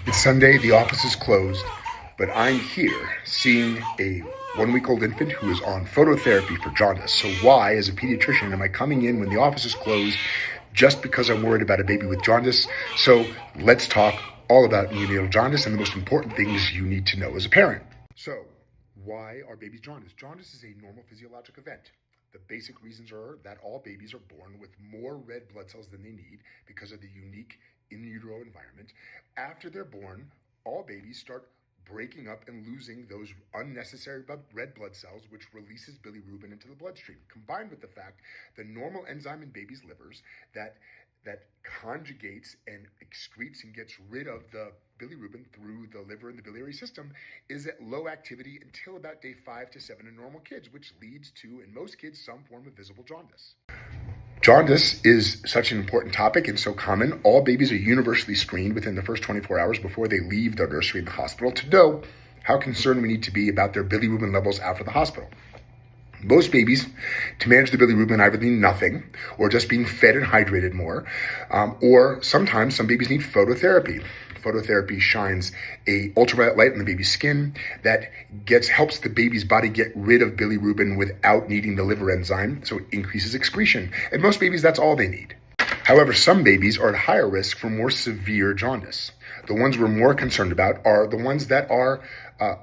It's Sunday, the office is closed, but I'm here seeing a 1-week-old infant who is on phototherapy for jaundice. So why, as a pediatrician, am I coming in when the office is closed just because I'm worried about a baby with jaundice? So let's talk all about neonatal jaundice and the most important things you need to know as a parent. So why are babies jaundiced? Jaundice is a normal physiologic event. The basic reasons are that all babies are born with more red blood cells than they need because of the unique in utero environment. After they're born, all babies start breaking up and losing those unnecessary red blood cells, which releases bilirubin into the bloodstream, combined with the fact the normal enzyme in babies' livers that conjugates and excretes and gets rid of the bilirubin through the liver and the biliary system is at low activity until about day 5 to 7 in normal kids, which leads to, in most kids, some form of visible jaundice. Jaundice is such an important topic and so common. All babies are universally screened within the first 24 hours before they leave their nursery and the hospital to know how concerned we need to be about their bilirubin levels after the hospital. Most babies, to manage the bilirubin, either need nothing or just being fed and hydrated more, or sometimes some babies need phototherapy. Phototherapy shines a ultraviolet light on the baby's skin that helps the baby's body get rid of bilirubin without needing the liver enzyme, so it increases excretion. And most babies, that's all they need. However, some babies are at higher risk for more severe jaundice. The ones we're more concerned about are the ones that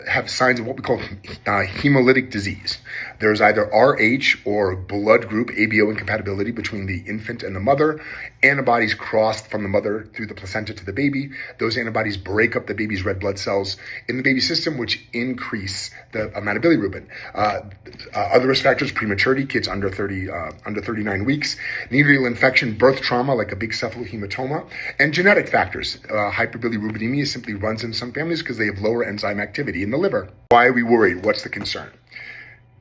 have signs of what we call hemolytic disease. There's either Rh or blood group ABO incompatibility between the infant and the mother. Antibodies crossed from the mother through the placenta to the baby. Those antibodies break up the baby's red blood cells in the baby's system, which increase the amount of bilirubin. Other risk factors: prematurity, kids under 39 weeks, neonatal infection, birth trauma like a big cephalohematoma, and genetic factors. Hyperbilirubinemia simply runs in some families because they have lower enzyme activity in the liver. Why are we worried? What's the concern?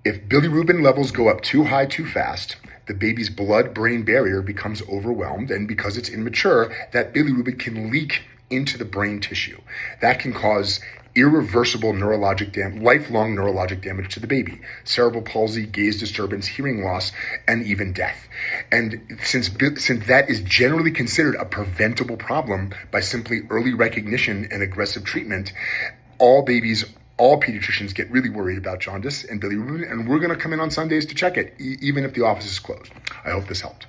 If bilirubin levels go up too high too fast, the baby's blood-brain barrier becomes overwhelmed, and because it's immature, that bilirubin can leak into the brain tissue. That can cause irreversible lifelong neurologic damage to the baby: cerebral palsy, gaze disturbance, hearing loss, and even death. And since that is generally considered a preventable problem by simply early recognition and aggressive treatment, all pediatricians get really worried about jaundice and bilirubin, and we're going to come in on Sundays to check it, even if the office is closed. I hope this helped.